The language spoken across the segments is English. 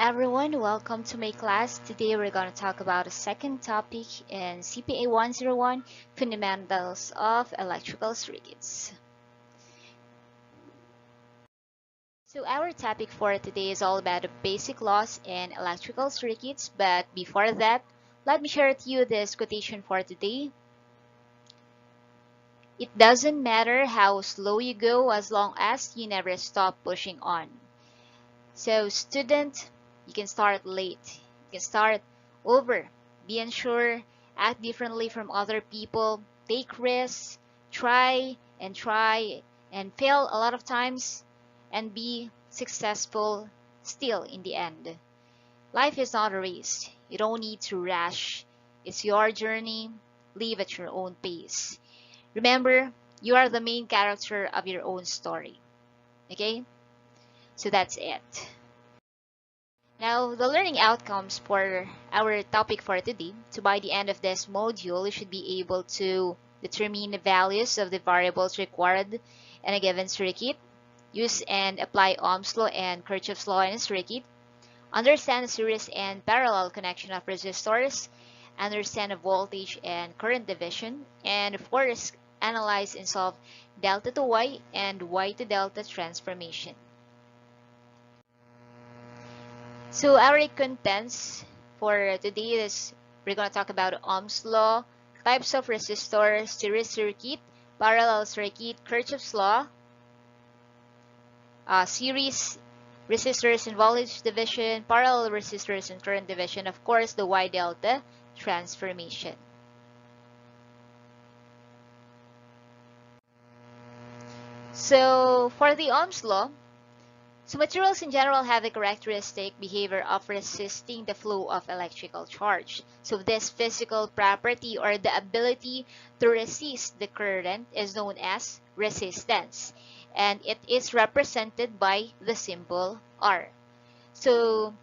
everyone, welcome to my class. Today we're going to talk about a second topic in CPA 101, Fundamentals of Electrical Circuits. So our topic for today is all about the basic laws in electrical circuits, but before that, let me share with you this quotation for today. It doesn't matter how slow you go as long as you never stop pushing on. So student, you can start late. You can start over. Be unsure, act differently from other people, take risks, try and fail a lot of times and be successful still in the end. Life is not a race. You don't need to rush. It's your journey. Live at your own pace. Remember, you are the main character of your own story. Okay? So that's it. Now, the learning outcomes for our topic for today. So by the end of this module, you should be able to determine the values of the variables required in a given circuit, use and apply Ohm's law and Kirchhoff's law in a circuit, understand the series and parallel connection of resistors, understand the voltage and current division, and of course, analyze and solve delta to Y and Y to delta transformation. So our contents for today is we're going to talk about Ohm's law, types of resistors, series circuit, parallel circuit, Kirchhoff's law, series resistors and voltage division, parallel resistors and current division, of course the Wye-delta transformation. So for the Ohm's law, so materials in general have the characteristic behavior of resisting the flow of electrical charge. So this physical property or the ability to resist the current is known as resistance. And it is represented by the symbol R. So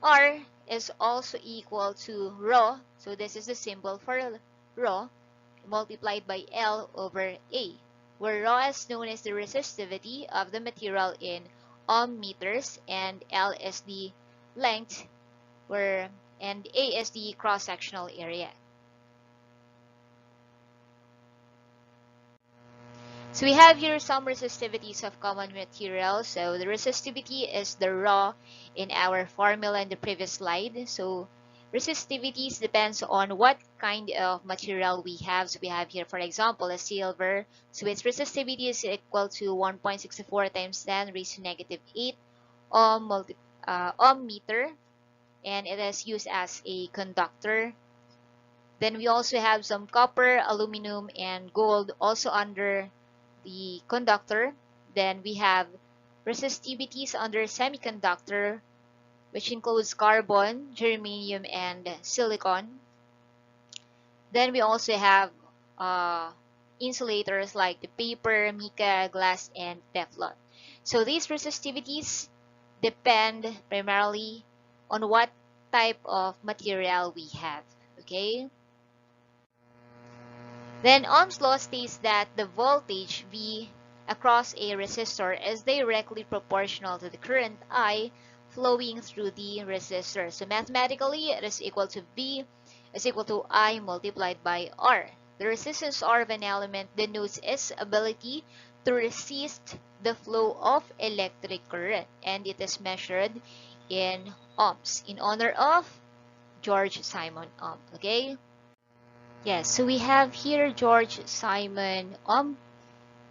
R is also equal to rho. So this is the symbol for rho multiplied by L over A, where rho is known as the resistivity of the material in ohm meters and L is the length and A is the cross-sectional area. So we have here some resistivities of common materials. So the resistivity is the rho in our formula in the previous slide. So resistivities depends on what kind of material we have. So we have here, for example, a silver. So its resistivity is equal to 1.64 times 10 raised to negative 8 ohm meter, and it is used as a conductor. Then we also have some copper, aluminum, and gold also under the conductor. Then we have resistivities under semiconductor, which includes carbon, germanium, and silicon. Then we also have insulators like the paper, mica, glass, and Teflon. So these resistivities depend primarily on what type of material we have. Okay? Then Ohm's law states that the voltage V across a resistor is directly proportional to the current I flowing through the resistor. So mathematically, it is equal to V is equal to I multiplied by R. The resistance R of an element denotes its ability to resist the flow of electric current, and it is measured in ohms in honor of George Simon Ohm. Okay? Yes, so we have here George Simon Ohm.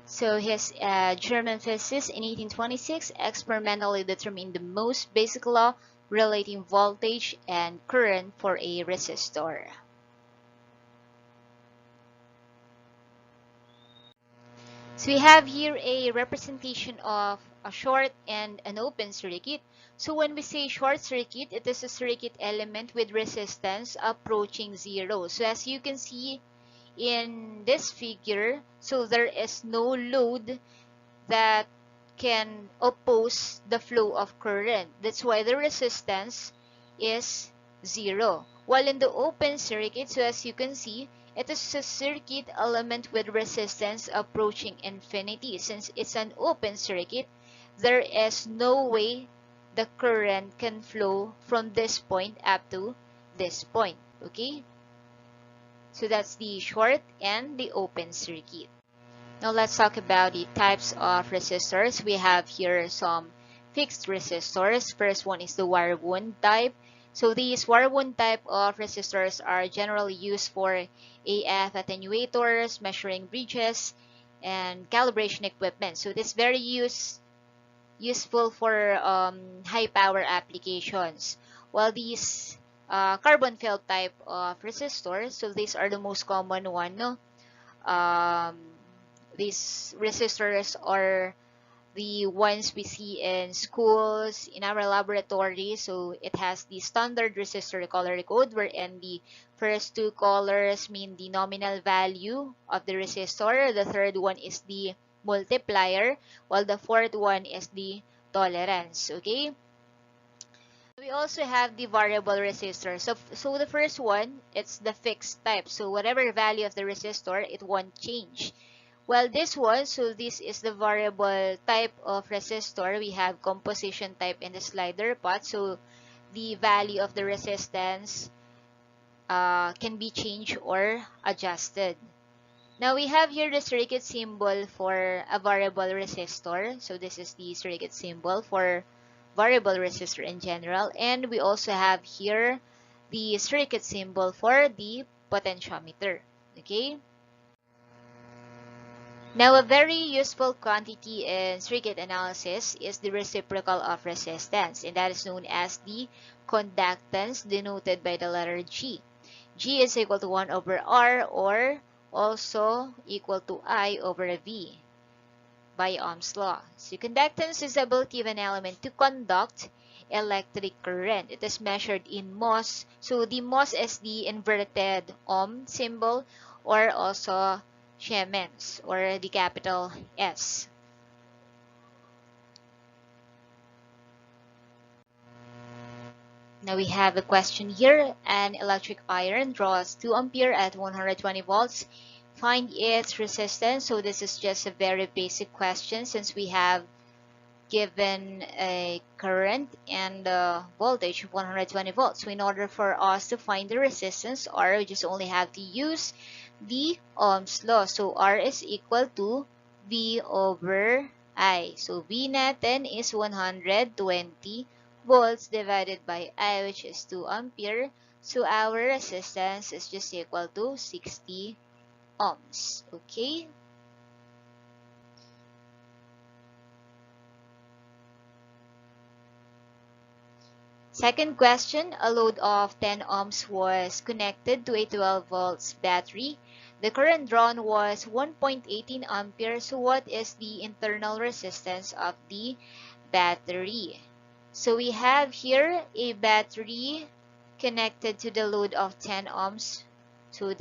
So he's a German physicist in 1826 experimentally determined the most basic law relating voltage and current for a resistor. So we have here a representation of a short and an open circuit. So when we say short circuit, it is a circuit element with resistance approaching zero. So as you can see in this figure, so there is no load that can oppose the flow of current. That's why the resistance is zero. While in the open circuit, so as you can see, it is a circuit element with resistance approaching infinity. Since it's an open circuit, there is no way the current can flow from this point up to this point. Okay, so that's the short and the open circuit. Now let's talk about the types of resistors. We have here some fixed resistors. First one is the wire wound type. So these wire wound type of resistors are generally used for AF attenuators, measuring bridges, and calibration equipment. So this is very useful for high power applications. While these carbon field type of resistors, so these are the most common one, no? These resistors are the ones we see in schools, in our laboratory. So it has the standard resistor color code, wherein the first two colors mean the nominal value of the resistor. The third one is the multiplier, while the fourth one is the tolerance. Okay. We also have the variable resistor. So the first one, it's the fixed type. So whatever value of the resistor, it won't change. Well, this one, so this is the variable type of resistor. We have composition type in the slider pot. So the value of the resistance can be changed or adjusted. Now we have here the circuit symbol for a variable resistor. So this is the circuit symbol for variable resistor in general. And we also have here the circuit symbol for the potentiometer. Okay. Now, a very useful quantity in circuit analysis is the reciprocal of resistance, and that is known as the conductance, denoted by the letter G. G is equal to 1 over R, or also equal to I over V by Ohm's law. So conductance is the ability of an element to conduct electric current. It is measured in mhos. So the mhos is the inverted Ohm symbol, or also Siemens, or the capital S. Now we have a question here. An electric iron draws 2 ampere at 120 volts. Find its resistance. So this is just a very basic question, since we have given a current and a voltage of 120 volts. So in order for us to find the resistance R, we just only have to use the Ohm's law. So R is equal to V over I. So V natin is 120 volts divided by I, which is 2 ampere. So our resistance is just equal to 60 ohms. Okay. Second question, a load of 10 ohms was connected to a 12 volts battery. The current drawn was 1.18 amperes. So what is the internal resistance of the battery? So we have here a battery connected to the load of 10 ohms. So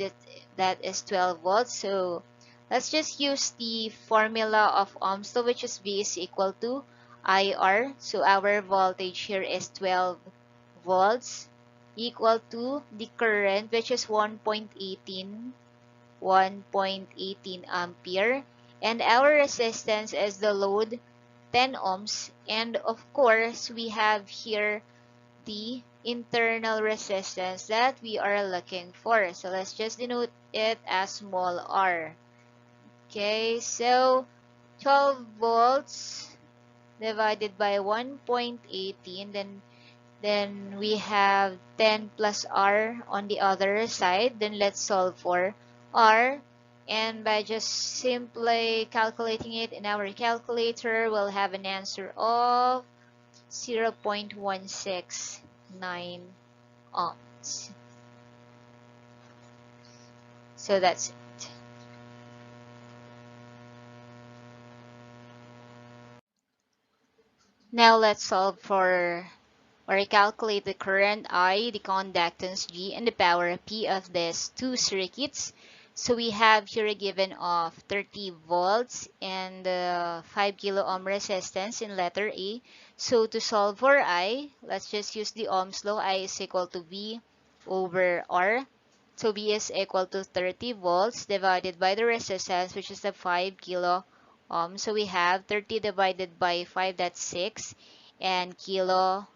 that is 12 volts. So let's just use the formula of Ohm's law, which is V is equal to IR. So our voltage here is 12 volts, equal to the current, which is 1.18 ampere, and our resistance is the load 10 ohms, and of course we have here the internal resistance that we are looking for. So let's just denote it as small r. Okay, so 12 volts divided by 1.18, then we have 10 plus r on the other side. Then let's solve for r, and by just simply calculating it in our calculator, we'll have an answer of 0.169 ohms. So that's it. Now let's solve for, or calculate the current I, the conductance G, and the power P of these two circuits. So we have here a given of 30 volts and 5 kilo ohm resistance in letter A. So to solve for I, let's just use the Ohm's law. I is equal to V over R. So V is equal to 30 volts divided by the resistance, which is the 5 kilo ohm. So we have 30 divided by 5, that's 6. and kilo.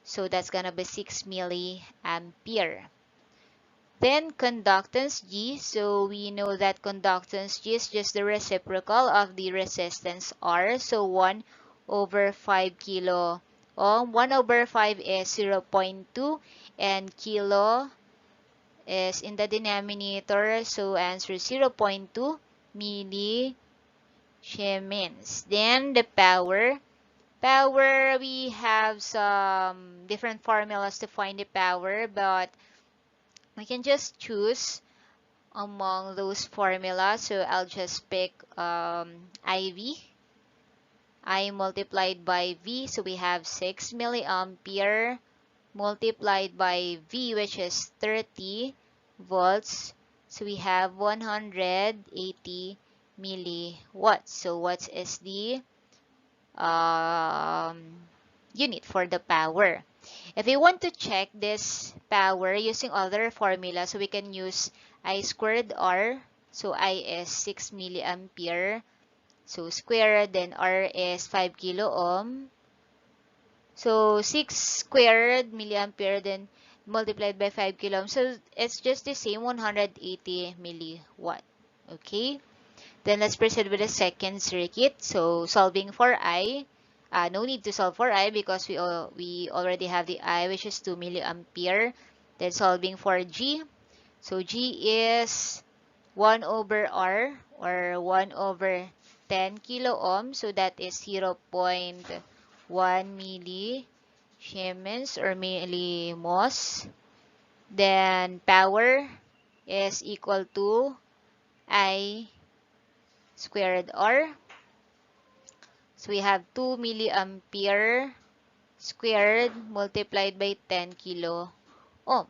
So that's gonna be 6 milliampere. Then conductance G. So we know that conductance G is just the reciprocal of the resistance R. So 1 over 5 kilo ohm. 1 over 5 is 0.2 and kilo is in the denominator. So answer 0.2 millisiemens. Then the power. Power, we have some different formulas to find the power, but we can just choose among those formulas. So I'll just pick IV. I multiplied by V, so we have 6 milliampere multiplied by V, which is 30 volts. So we have 180 milliwatts. So what is the unit for the power? If we want to check this power using other formula, so we can use I squared R. So I is 6 milliampere. So squared, then R is 5 kilo ohm. So 6 squared milliampere, then multiplied by 5 kilo ohm. So it's just the same, 180 milliwatt. Okay. Then let's proceed with the second circuit. So solving for I. No need to solve for I because we already have the I, which is 2 milliampere. Then solving for G. So G is 1 over R, or 1 over 10 kilo ohm. So that is 0.1 millisiemens or millimos. Then power is equal to I squared R. So we have 2 milliampere squared multiplied by 10 kilo ohm.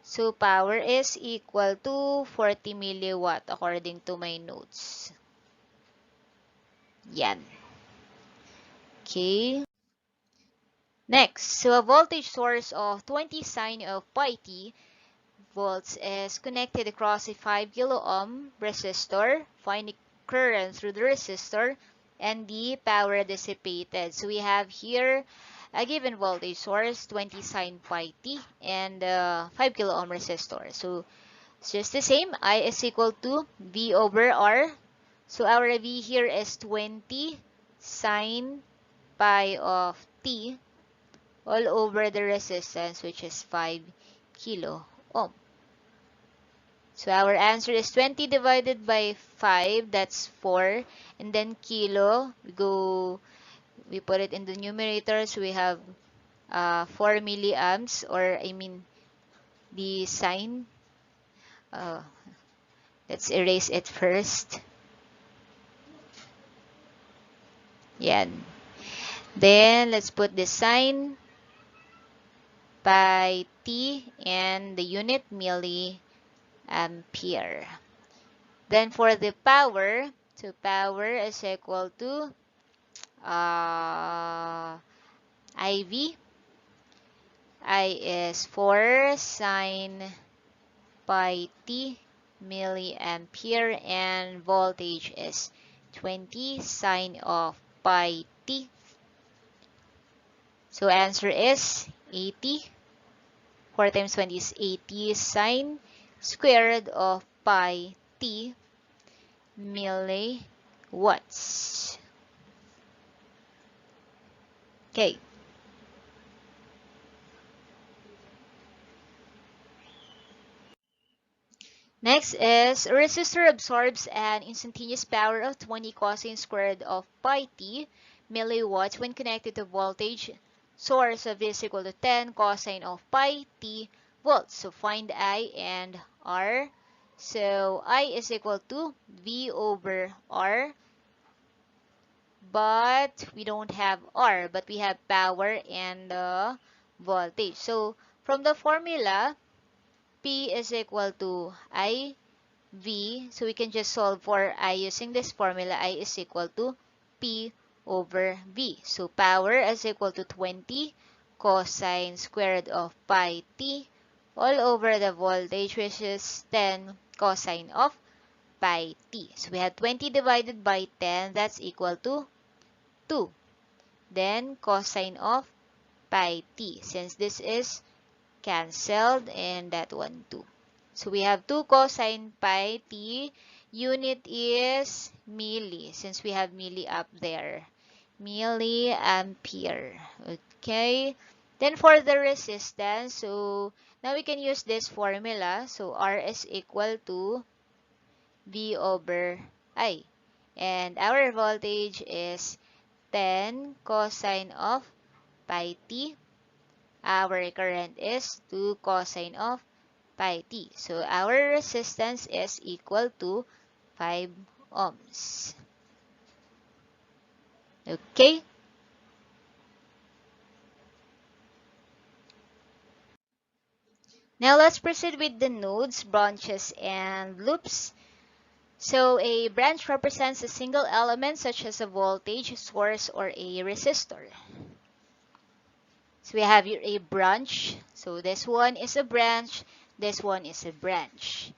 So power is equal to 40 milliwatt according to my notes. Yan. Okay. Next, so a voltage source of 20 sine of pi t volts is connected across a 5 kilo ohm resistor. Find the current through the resistor and the power dissipated. So we have here a given voltage source, 20 sine pi t, and 5 kilo ohm resistor. So it's just the same. I is equal to V over R. So our V here is 20 sine pi of t all over the resistance, which is 5 kilo ohm. So our answer is 20 divided by 5, that's 4. And then kilo, we put it in the numerator, so we have 4 milliamps, or I mean the sign. Uh, let's erase it first. Yan. Then let's put the sign by T and the unit milliampere. Then for the power, so power is equal to IV. I is 4 sine pi t milliampere and voltage is 20 sine of pi t. So answer is 80. 4 times 20 is 80 sine squared of pi t milliwatts. Okay. Next is a resistor absorbs an instantaneous power of 20 cosine squared of pi t milliwatts when connected to voltage source of V is equal to 10 cosine of pi t volts. So find I and R. So I is equal to V over R, but we don't have R, but we have power and voltage. So from the formula, P is equal to I V, so we can just solve for I using this formula. I is equal to P over V. So power is equal to 20 cosine squared of pi t all over the voltage, which is 10 cosine of pi t. So we have 20 divided by 10, that's equal to 2. then cosine of pi t, since this is cancelled and that one too. So we have 2 cosine pi t. Unit is milli, since we have milli up there. Milliampere. Okay. Then for the resistance, so now we can use this formula. So R is equal to V over I. And our voltage is 10 cosine of pi t. Our current is 2 cosine of pi t. So our resistance is equal to 5 ohms. Okay? Now let's proceed with the nodes, branches, and loops. So a branch represents a single element such as a voltage source or a resistor. So we have here a branch. So this one is a branch, this one is a branch.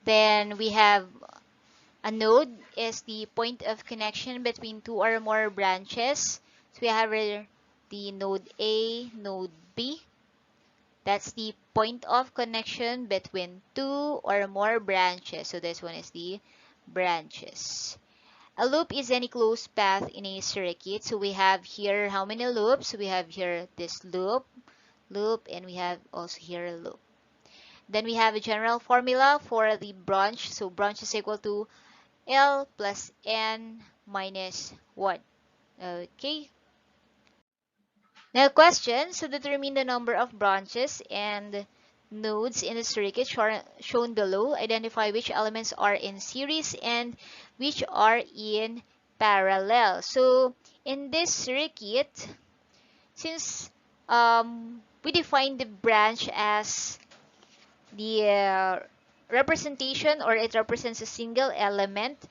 Then we have a node is the point of connection between two or more branches. So we have here the node A, node B. That's the point of connection between two or more branches. So this one is the branches. A loop is any closed path in a circuit. So we have here how many loops? We have here this loop, and we have also here a loop. Then we have a general formula for the branch. So branch is equal to L plus N minus 1. Okay. Now question, so determine the number of branches and nodes in the circuit shown below. Identify which elements are in series and which are in parallel. So in this circuit, since we define the branch as the representation, or it represents a single element,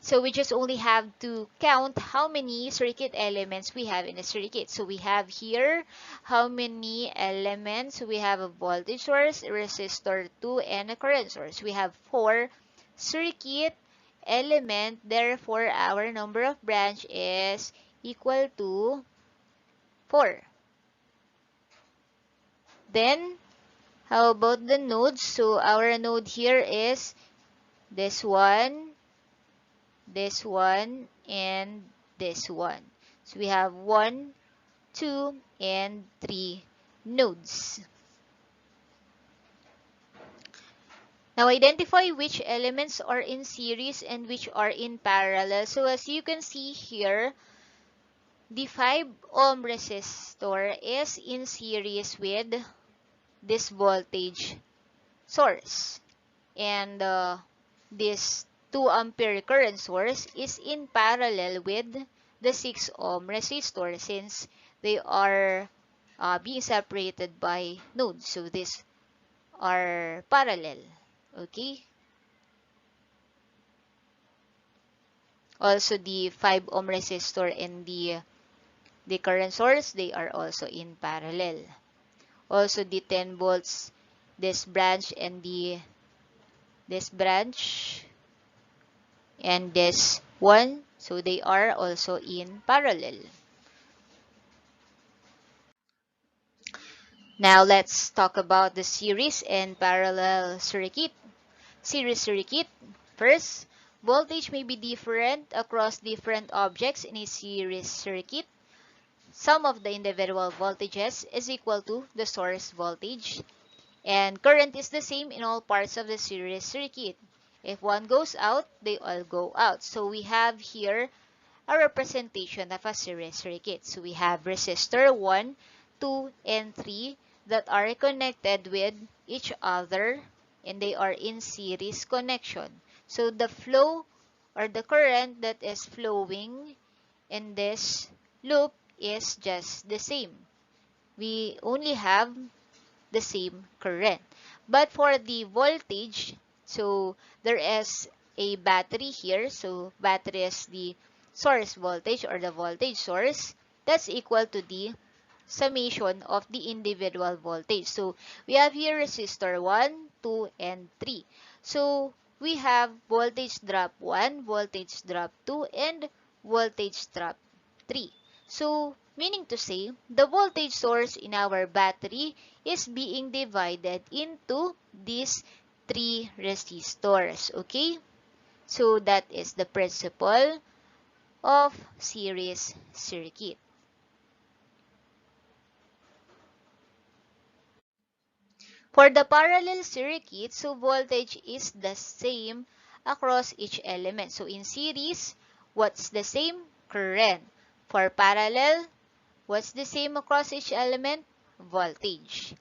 so we just only have to count how many circuit elements we have in a circuit. So we have here how many elements. So we have a voltage source, a resistor 2, and a current source. We have 4 circuit element. Therefore, our number of branch is equal to 4. Then, how about the nodes? So our node here is this one, and this one. So we have 1, 2, and 3 nodes. Now identify which elements are in series and which are in parallel. So as you can see here, the 5 ohm resistor is in series with this voltage source. And this 2 ampere current source is in parallel with the 6 ohm resistor, since they are being separated by nodes. So these are parallel. Okay. Also the 5 ohm resistor and the current source, they are also in parallel. Also the 10 volts, this branch and this branch and this one, so they are also in parallel. Now let's talk about the series and parallel circuit. Series circuit. First, voltage may be different across different objects in a series circuit. Sum of the individual voltages is equal to the source voltage, and current is the same in all parts of the series circuit. If one goes out, they all go out. So we have here a representation of a series circuit. So we have resistor 1, 2, and 3 that are connected with each other, and they are in series connection. So the flow or the current that is flowing in this loop is just the same. We only have the same current. But for the voltage, so there is a battery here. So battery is the source voltage or the voltage source. That's equal to the summation of the individual voltage. So we have here resistor 1, 2, and 3. So we have voltage drop 1, voltage drop 2, and voltage drop 3. So, meaning to say, the voltage source in our battery is being divided into these 3 resistors. Okay? So, that is the principle of series circuit. For the parallel circuit, so voltage is the same across each element. So in series, what's the same? Current. For parallel, what's the same across each element? Voltage.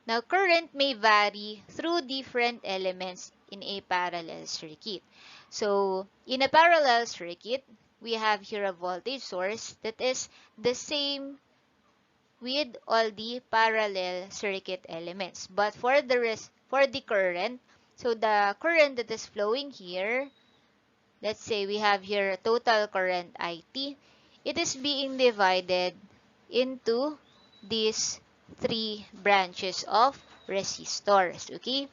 Now, current may vary through different elements in a parallel circuit. So, in a parallel circuit, we have here a voltage source that is the same with all the parallel circuit elements. But for the current, so the current that is flowing here, let's say we have here total current IT, it is being divided into these 3 branches of resistors. Okay?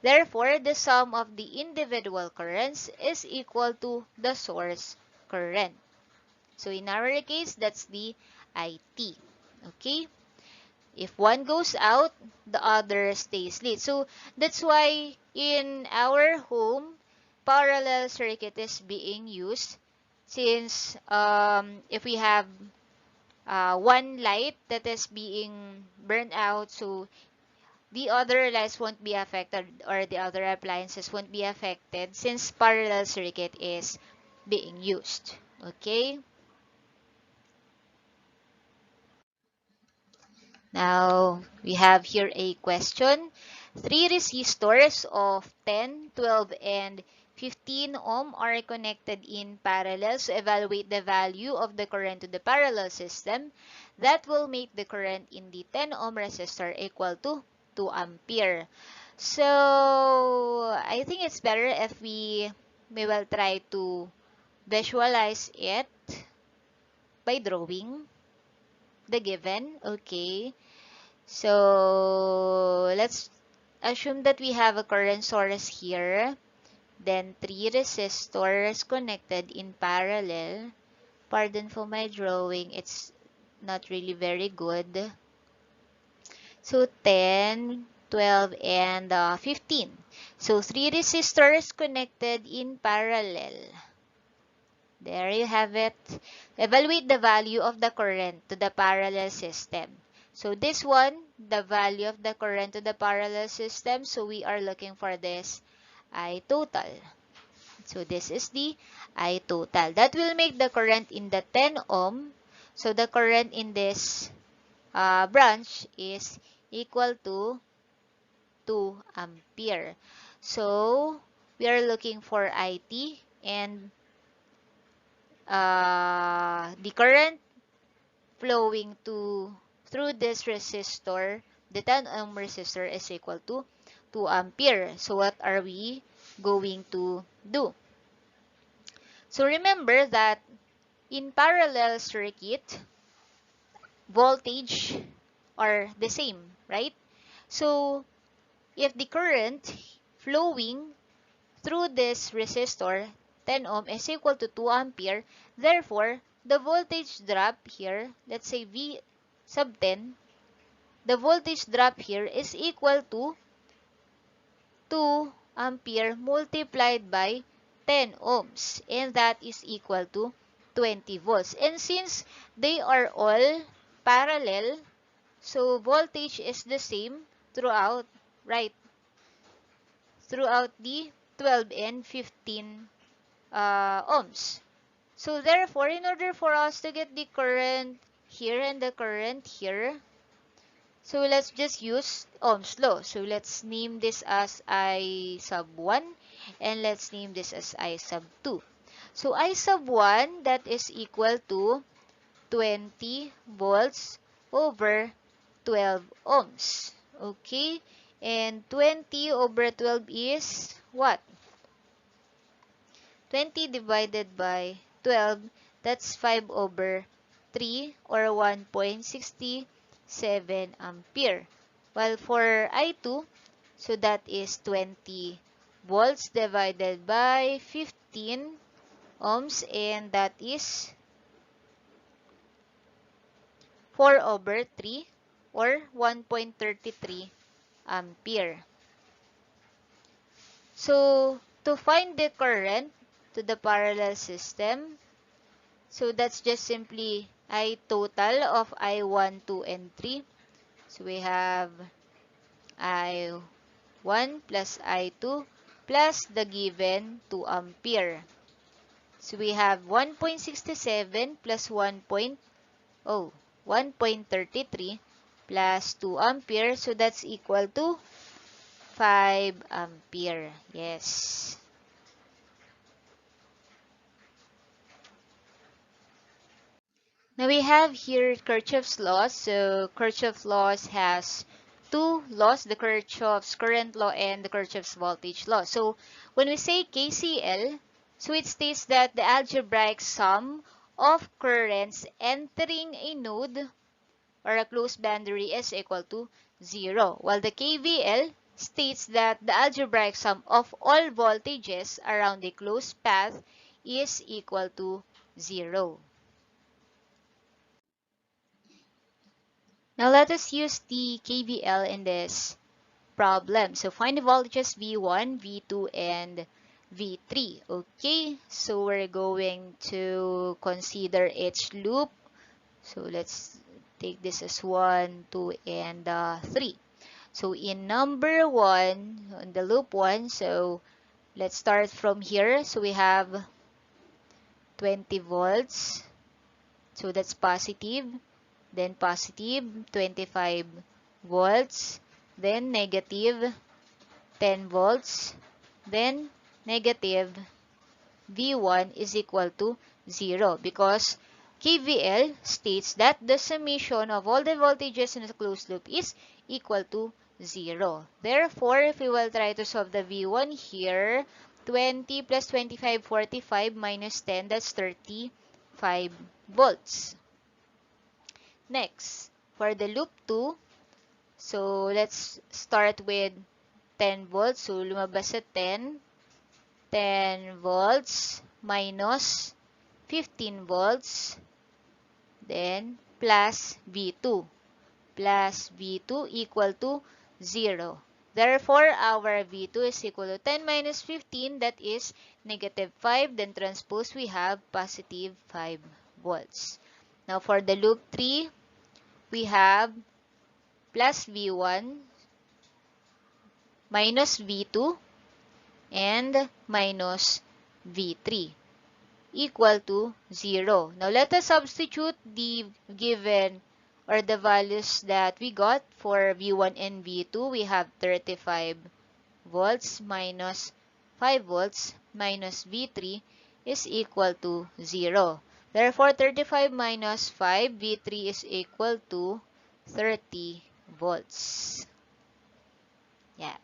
Therefore, the sum of the individual currents is equal to the source current. So in our case, that's the IT. Okay? If one goes out, the other stays lit. So that's why in our home, parallel circuit is being used since if we have one light that is being burned out, so the other lights won't be affected or the other appliances won't be affected since parallel circuit is being used. Okay? Now, we have here a question. 3 resistors of 10, 12, and 15 ohm are connected in parallel. So, evaluate the value of the current to the parallel system. That will make the current in the 10 ohm resistor equal to 2 ampere. So, I think it's better if we will try to visualize it by drawing the given. Okay. So, let's assume that we have a current source here, then 3 resistors connected in parallel. Pardon for my drawing, it's not really very good. So, 10, 12, and 15. So, 3 resistors connected in parallel. There you have it. Evaluate the value of the current to the parallel system. So this one, the value of the current to the parallel system. So we are looking for this I total. So this is the I total. That will make the current in the 10 ohm. So the current in this branch is equal to 2 ampere. So we are looking for IT and the current flowing through this resistor, the 10 ohm resistor is equal to 2 ampere. So what are we going to do? So remember that in parallel circuit, voltage are the same, right? So if the current flowing through this resistor 10 ohm is equal to 2 ampere, therefore the voltage drop here, let's say V sub 10, the voltage drop here is equal to 2 ampere multiplied by 10 ohms, and that is equal to 20 volts. And since they are all parallel, so voltage is the same throughout, right? Throughout the 12 and 15 ohms. So therefore, in order for us to get the current here and the current here, so let's just use Ohm's law. So let's name this as I sub 1 and let's name this as I sub 2. So I sub 1, that is equal to 20 volts over 12 ohms. Okay? And 20 over 12 is what? 20 divided by 12, that's 5 over 3 or 1.67 ampere. While for I2, so that is 20 volts divided by 15 ohms, and that is 4/3 or 1.33 ampere. So, to find the current to the parallel system, so that's just simply I total of I1, 2, and 3. So, we have I1 plus I2 plus the given 2 ampere. So, we have 1.67 plus 1.33 plus 2 ampere. So, that's equal to 5 ampere. Yes. Now we have here Kirchhoff's law. So Kirchhoff's laws has two laws, the Kirchhoff's current law and the Kirchhoff's voltage law. So when we say KCL, so it states that the algebraic sum of currents entering a node or a closed boundary is equal to 0. While the KVL states that the algebraic sum of all voltages around a closed path is equal to 0. Now let us use the KVL in this problem. So find the voltages V1, V2, and V3. Okay, so we're going to consider each loop. So let's take this as 1, 2, and 3. So in number 1, on the loop 1, so let's start from here. So we have 20 volts. So that's positive. Then positive 25 volts, then negative 10 volts, then negative V1 is equal to 0 because KVL states that the summation of all the voltages in a closed loop is equal to 0. Therefore, if we will try to solve the V1 here, 20 plus 25, 45 minus 10, that's 35 volts. Next, for the loop 2, so let's start with 10 volts. So lumabas sa 10 volts minus 15 volts, then plus V2. Plus V2 equal to 0. Therefore, our V2 is equal to 10 minus 15, that is negative 5. Then transpose, we have positive 5 volts. Now, for the loop 3, we have plus V1 minus V2 and minus V3 equal to 0. Now, let us substitute the given or the values that we got for V1 and V2. We have 35 volts minus 5 volts minus V3 is equal to 0. Therefore, 35 minus 5, V3 is equal to 30 volts. Yeah.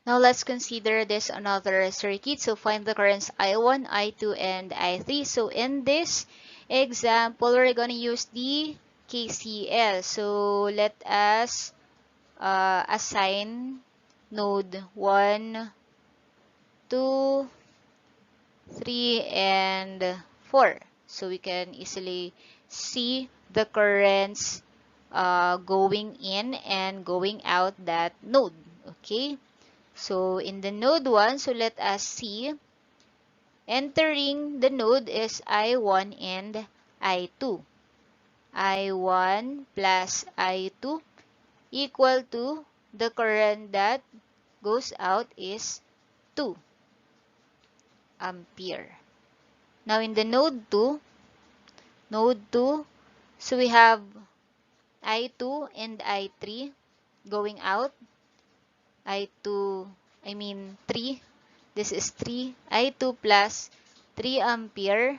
Now let's consider this another circuit. So find the currents I1, I2, and I3. So in this example, we're going to use the KCL. So let us assign node 1, 2, 3, and 4. So we can easily see the currents going in and going out that node. Okay. So in the node 1, so let us see, entering the node is I1 and I2. I1 plus I2 equal to the current that goes out is 2 ampere. Now in the node 2, so we have I2 and I3 going out. I2, I mean 3. This is 3. I2 plus 3 ampere.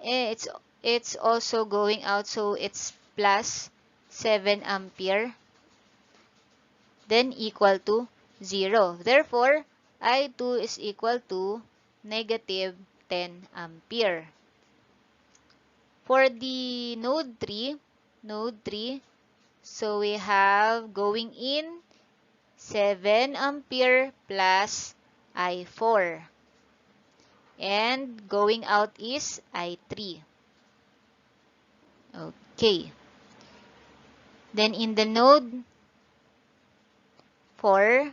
It's also going out, so it's plus 7 ampere. Then equal to 0. Therefore, I2 is equal to negative 10 ampere. For the node 3, so we have going in 7 ampere plus I4. And going out is I3. Okay. Then in the node 4,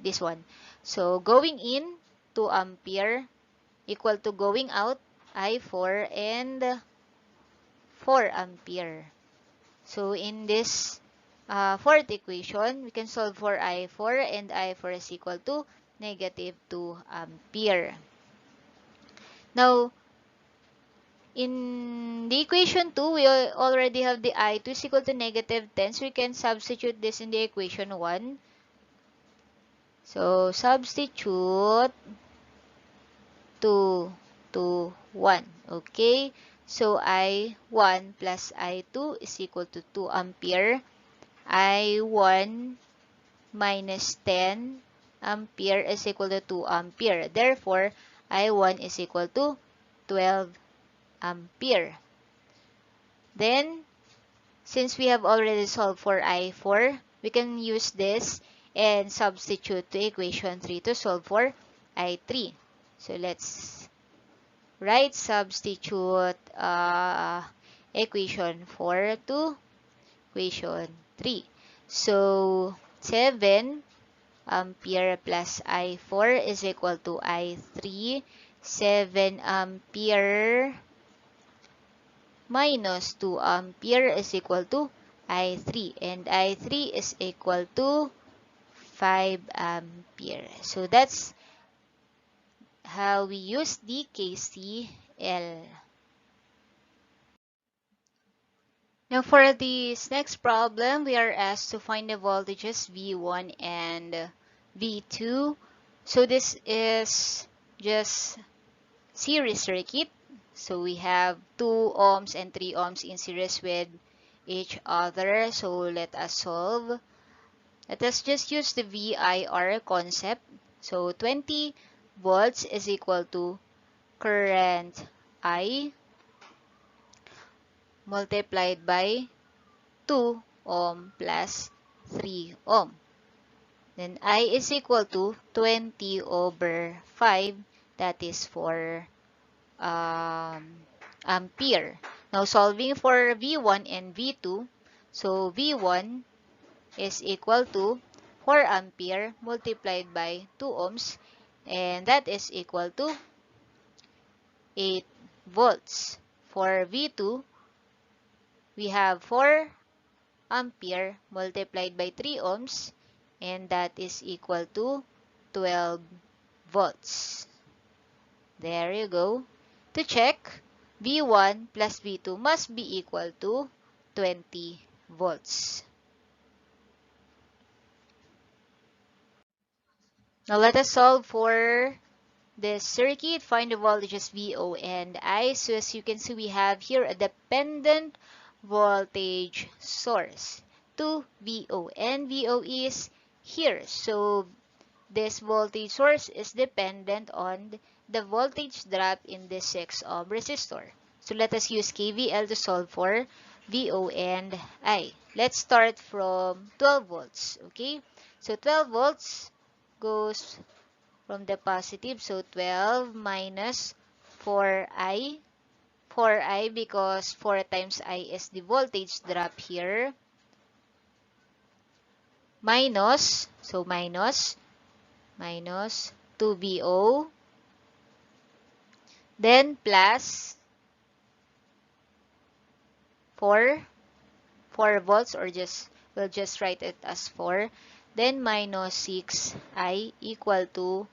this one. So going in, 2 ampere equal to going out, I4 and 4 ampere. So in this fourth equation, we can solve for I4, and I4 is equal to negative 2 ampere. Now, in the equation 2, we already have the I2 is equal to negative 10, so we can substitute this in the equation 1. So, substitute 2, 2, 1. Okay? So, I1 plus I2 is equal to 2 ampere. I1 minus 10 ampere is equal to 2 ampere. Therefore, I1 is equal to 12 ampere. Then, since we have already solved for I4, we can use this and substitute to equation 3 to solve for I3. So, let's write substitute equation 4 to equation 3. So, 7 ampere plus I4 is equal to I3. 7 ampere minus 2 ampere is equal to I3. And I3 is equal to 5 ampere. So that's how we use the KCL. Now for this next problem, we are asked to find the voltages V1 and V2. So this is just series circuit. So we have 2 ohms and 3 ohms in series with each other. So let us solve. Let us just use the VIR concept. So 20 volts is equal to current I multiplied by 2 ohm plus 3 ohm. Then I is equal to 20 over 5. That is for ampere. Now solving for V1 and V2. So V1 is equal to 4 ampere multiplied by 2 ohms. And that is equal to 8 volts. For V2, we have 4 ampere multiplied by 3 ohms. And that is equal to 12 volts. There you go. To check, V1 plus V2 must be equal to 20 volts. Now let us solve for this circuit. Find the voltages VO and I. So as you can see, we have here a dependent voltage source to VO. And VO is here. So this voltage source is dependent on the voltage drop in the 6 ohm resistor. So let us use KVL to solve for VO and I. Let's start from 12 volts. Okay, so 12 volts goes from the positive. So 12 minus 4I. 4I because 4 times I is the voltage drop here. Minus, so minus 2VO, then plus 4 volts, or we'll just write it as 4, then minus 6I equal to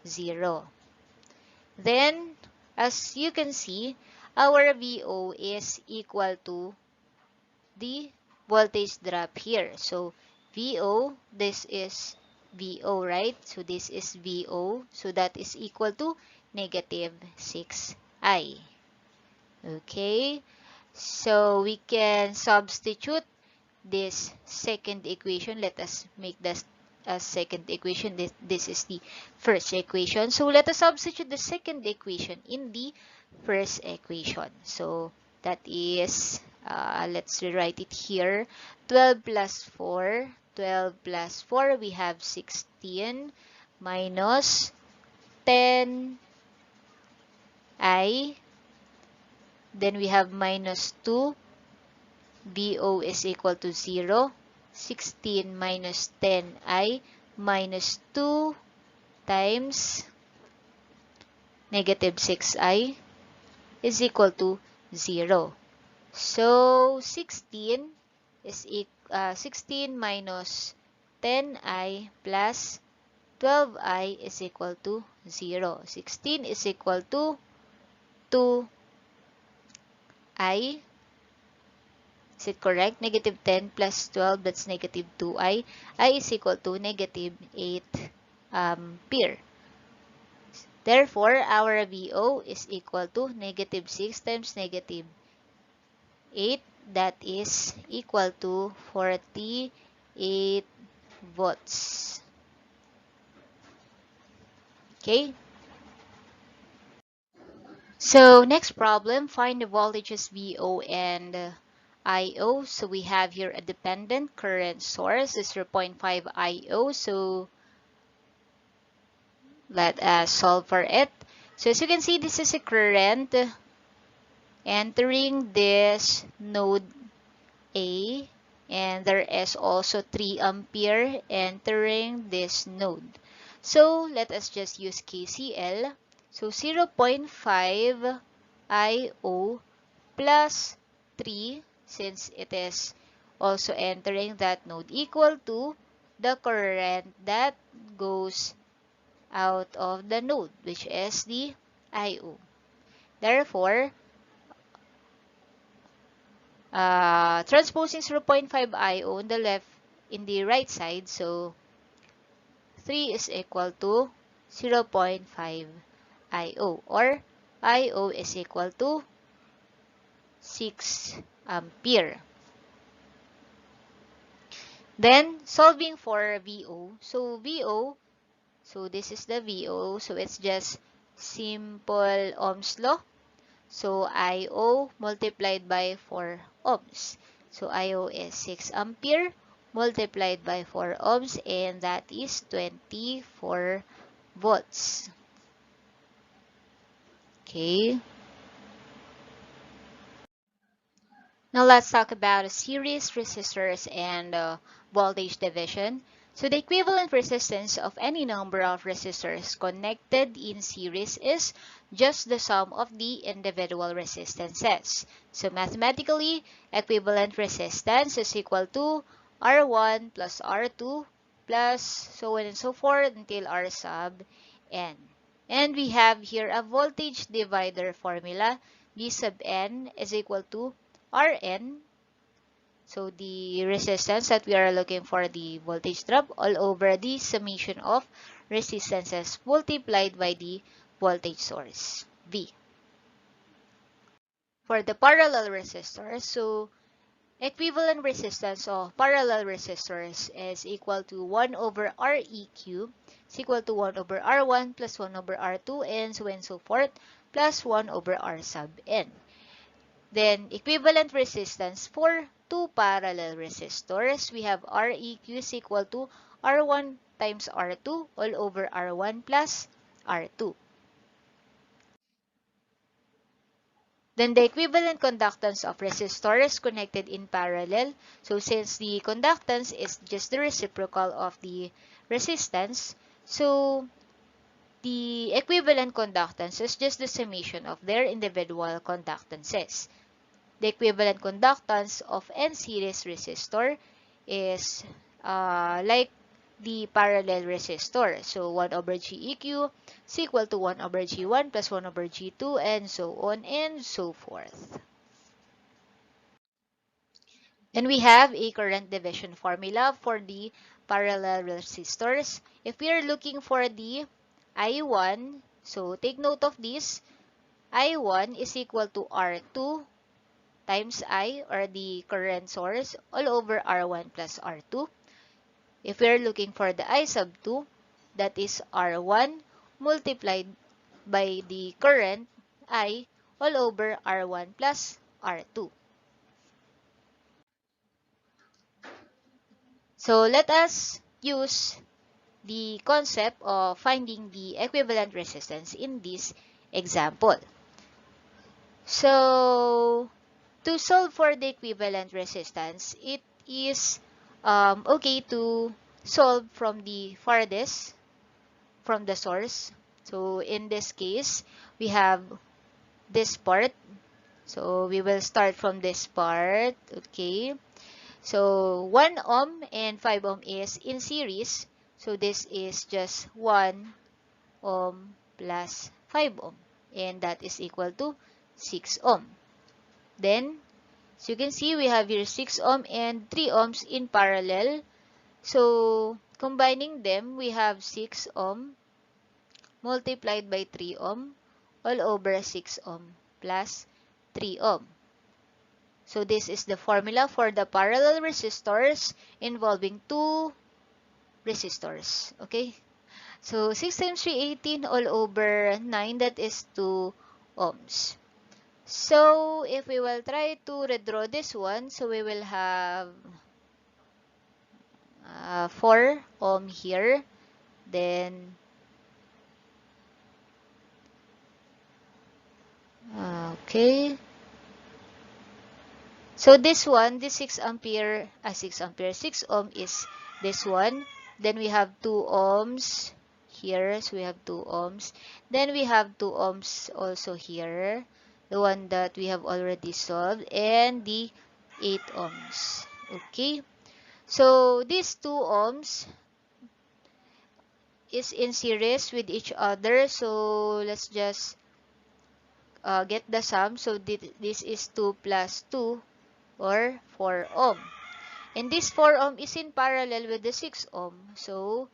0. Then, as you can see, our VO is equal to the voltage drop here. So, VO, this is VO, right? So, this is VO. So, that is equal to negative 6I. Okay. So, we can substitute this second equation. Let us make this a second equation. This is the first equation. So, let us substitute the second equation in the first equation. So, that is, let's rewrite it here. 12 plus 4 12 plus 4, we have 16 minus 10i. Then we have minus 2. VO is equal to 0. 16 minus 10i minus 2 times negative 6i is equal to 0. So 16 minus 10i plus 12i is equal to 0. 16 is equal to 2i. Is it correct? Negative 10 plus 12, that's negative 2i. I is equal to negative 8 ampere. Therefore, our VO is equal to negative 6 times negative 8. That is equal to 48 volts. Okay? So, next problem, find the voltages VO and IO. So, we have here a dependent current source is 0.5 IO. So, let us solve for it. So, as you can see, this is a current entering this node A, and there is also 3 ampere entering this node. So, let us just use KCL. So, 0.5 IO plus 3, since it is also entering that node, equal to the current that goes out of the node, which is the IO. Therefore, transposing 0.5 IO on the left in the right side, so 3 is equal to 0.5 IO, or IO is equal to 6 ampere. Then, solving for VO. So, VO, so this is the VO. So, it's just simple Ohm's law. So, IO multiplied by 4 ohms. So, IO is 6 ampere multiplied by 4 ohms, and that is 24 volts. Okay. Now, let's talk about series resistors and voltage division. So, the equivalent resistance of any number of resistors connected in series is just the sum of the individual resistances. So, mathematically, equivalent resistance is equal to R1 plus R2 plus so on and so forth until R sub n. And we have here a voltage divider formula. V sub n is equal to Rn, so the resistance that we are looking for, the voltage drop, all over the summation of resistances multiplied by the voltage source, V. For the parallel resistors, so equivalent resistance of parallel resistors is equal to 1 over Req is equal to 1 over R1 plus 1 over R2 and so forth plus 1 over R sub n. Then, equivalent resistance for two parallel resistors, we have Req is equal to R1 times R2 all over R1 plus R2. Then, the equivalent conductance of resistors connected in parallel. So, since the conductance is just the reciprocal of the resistance, so the equivalent conductance is just the summation of their individual conductances. The equivalent conductance of N-series resistor is like the parallel resistor. So, 1 over Geq is equal to 1 over G1 plus 1 over G2 and so on and so forth. And we have a current division formula for the parallel resistors. If we are looking for the I1, so take note of this, I1 is equal to R2 times I, or the current source, all over R1 plus R2. If we're looking for the I sub 2, that is R1 multiplied by the current I all over R1 plus R2. So let us use the concept of finding the equivalent resistance in this example. So to solve for the equivalent resistance, it is okay to solve from the farthest from the source. So in this case, we have this part. So we will start from this part. Okay. So 1 ohm and 5 ohm is in series. So this is just 1 ohm plus 5 ohm. And that is equal to 6 ohm. Then, as you can see, we have here 6 ohm and 3 ohms in parallel. So, combining them, we have 6 ohm multiplied by 3 ohm all over 6 ohm plus 3 ohm. So, this is the formula for the parallel resistors involving two resistors. Okay? So, 6 times 3, 18 all over 9, that is 2 ohms. So, if we will try to redraw this one, so we will have 4 ohm here. Then, okay. So, this one, this 6 ampere, 6 ohm is this one. Then, we have 2 ohms here. So, we have 2 ohms. Then, we have 2 ohms also here. The one that we have already solved. And the 8 ohms. Okay. So, these 2 ohms is in series with each other. So, let's just get the sum. So, this is 2 plus 2 or 4 ohm. And this 4 ohm is in parallel with the 6 ohm. So,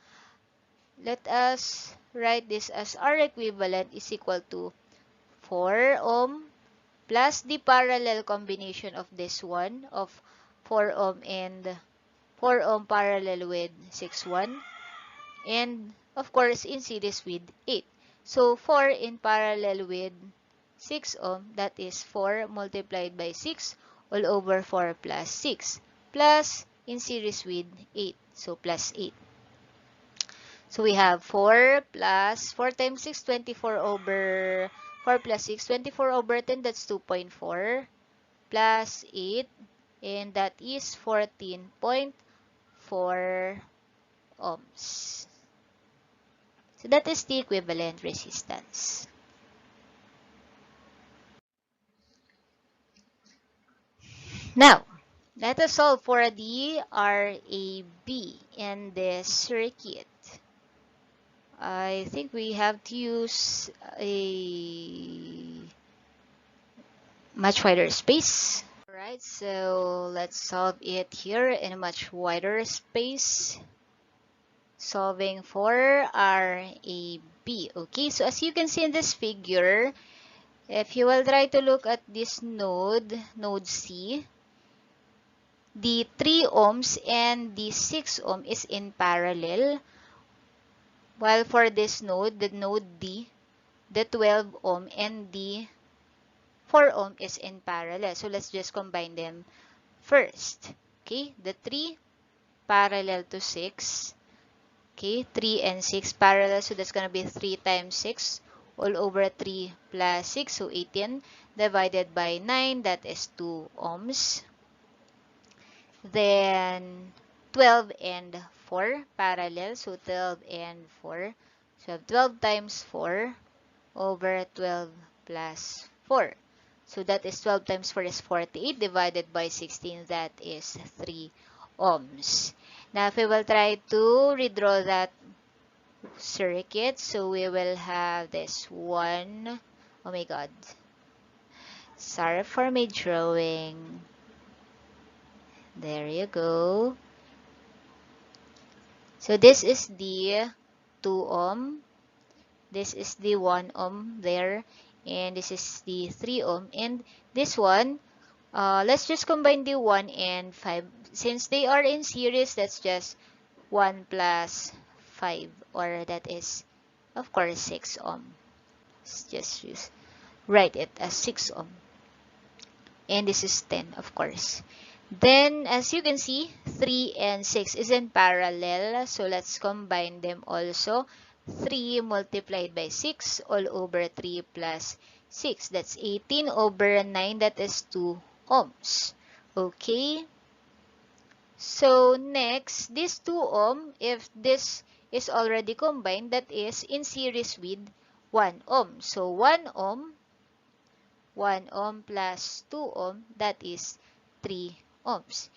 let us write this as R equivalent is equal to 4 ohm plus the parallel combination of this one of 4 ohm and 4 ohm parallel with 6 1. And of course in series with 8. So 4 in parallel with 6 ohm, that is 4 multiplied by 6 all over 4 plus 6 plus in series with 8. So plus 8. So we have 4 plus 4 times 6, 24 over 4 plus 6, 24 over 10, that's 2.4 plus 8, and that is 14.4 ohms. So that is the equivalent resistance. Now, let us solve for the RAB in this circuit. I think we have to use a much wider space. Alright, so let's solve it here in a much wider space. Solving for RAB. Okay, so as you can see in this figure, if you will try to look at this node C, the 3 ohms and the 6 ohm is in parallel. While for this node, the node D, the 12 ohm and the 4 ohm is in parallel. So let's just combine them first. Okay, the 3 parallel to 6. Okay, 3 and 6 parallel. So that's going to be 3 times 6 all over 3 plus 6. So 18 divided by 9. That is 2 ohms. Then 12 and 4 parallel. So 12 and 4. So 12 times 4 over 12 plus 4. So that is 12 times 4 is 48 divided by 16. That is 3 ohms. Now if we will try to redraw that circuit, so we will have this one. Oh my god. Sorry for my drawing. There you go. So this is the 2 ohm. This is the 1 ohm there. And this is the 3 ohm. And this one, let's just combine the 1 and 5. Since they are in series, that's just 1 plus 5. Or that is, of course, 6 ohm. Let's just write it as 6 ohm. And this is 10, of course. Then, as you can see, 3 and 6 is in parallel, so let's combine them also. 3 multiplied by 6 all over 3 plus 6. That's 18 over 9. That is 2 ohms. Okay. So next, this 2 ohm, if this is already combined, that is in series with 1 ohm. So 1 ohm plus 2 ohm, that is 3 ohms.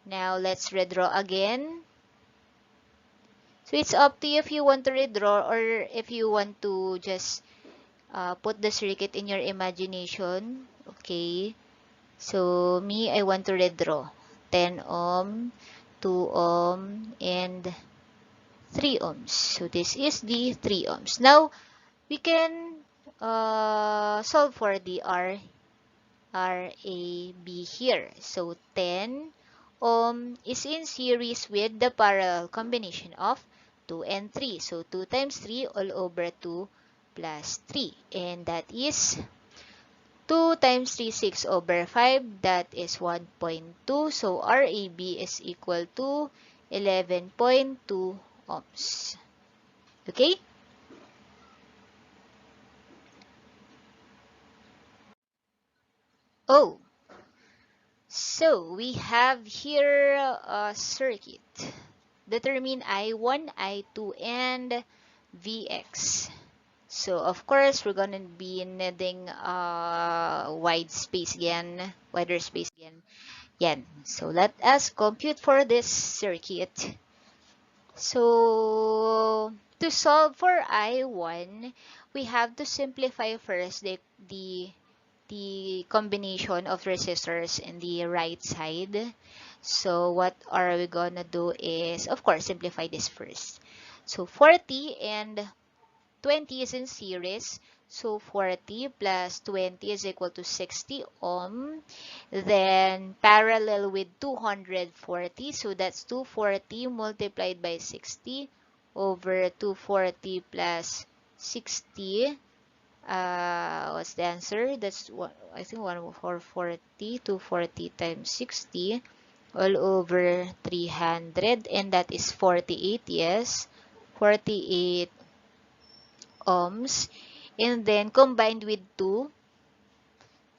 Now let's redraw again. So it's up to you if you want to redraw or if you want to just put the circuit in your imagination. Okay. So me, I want to redraw. 10 ohm, 2 ohm, and 3 ohms. So this is the 3 ohms. Now, we can solve for the RAB here. So 10 ohm is in series with the parallel combination of 2 and 3. So 2 times 3 all over 2 plus 3. And that is 2 times 3, 6 over 5. That is 1.2. So RAB is equal to 11.2 ohms. Okay? Oh, so we have here a circuit. Determine I1, I2, and Vx. So, of course, we're gonna be needing wider space again. Yan. So, let us compute for this circuit. So, to solve for I1, we have to simplify first the combination of resistors in the right side. So what are we gonna do is, of course, simplify this first. So 40 and 20 is in series. So 40 plus 20 is equal to 60 ohm. Then parallel with 240. So that's 240 multiplied by 60 over 240 plus 60. What's the answer? That's what I think 1,440. 240 times 60 all over 300, and that is 48. Yes, 48 ohms. And then combined with 2,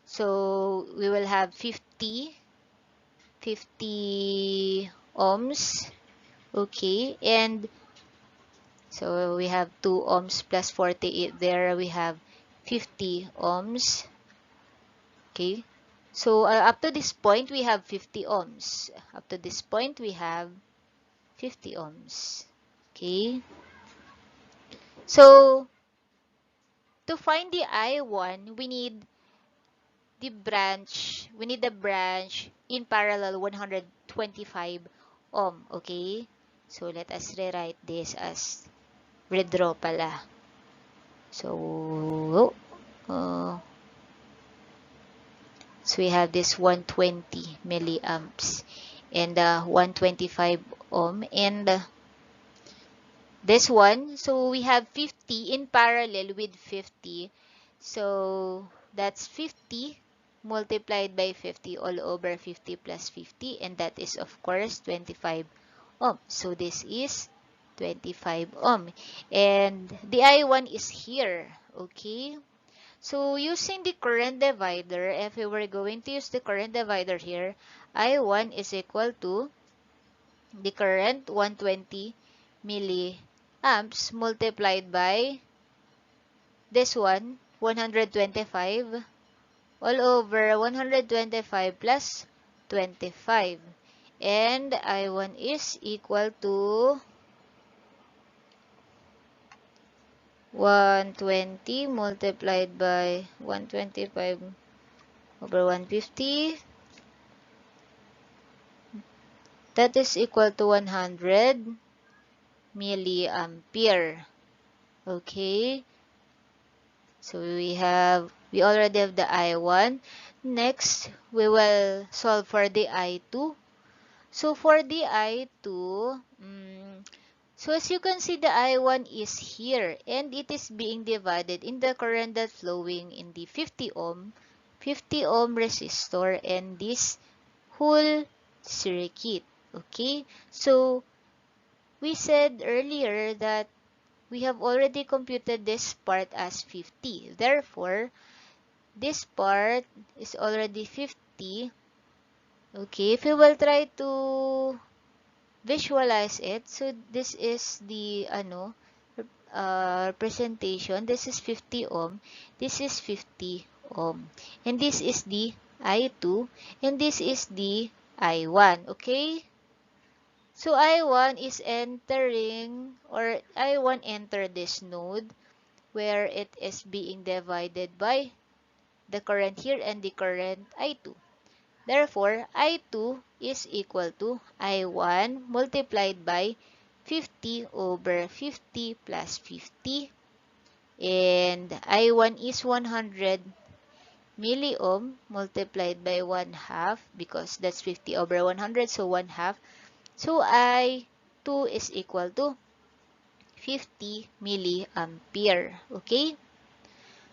so we will have 50 ohms. Okay, and so we have 2 ohms plus 48 there. We have 50 ohms. Okay, so up to this point, we have 50 ohms. Up to this point, we have 50 ohms. Okay, so to find the I1, we need the branch in parallel 125 ohm. Okay, so let us rewrite this as redraw pala. So, uh, so we have this 120 milliamps and 125 ohm, and this one, so we have 50 in parallel with 50. So that's 50 multiplied by 50 all over 50 plus 50, and that is of course 25 ohm. So this is 25 ohm. And the I1 is here. Okay. So using the current divider, if we were going to use the current divider here, I1 is equal to the current 120 milliamps multiplied by this one 125 all over 125 plus 25, and I1 is equal to 120 multiplied by 125 over 150, that is equal to 100 milliampere. Okay, so we already have the I1. Next, we will solve for the I2. So for the I2, so as you can see, the I1 is here and it is being divided in the current that flowing in the 50 ohm resistor and this whole circuit. Okay, so we said earlier that we have already computed this part as 50. Therefore, this part is already 50. Okay, if we will try to visualize it, so this is the representation. This is 50 ohm, this is 50 ohm, and this is the I2, and this is the I1. Okay, so I1 is entering, or I1 enter this node where it is being divided by the current here and the current I2. Therefore, I2 is equal to I1 multiplied by 50 over 50 plus 50, and I1 is 100 milliohm multiplied by 1 half, because that's 50 over 100, so 1 half. So I2 is equal to 50 milliampere. Okay?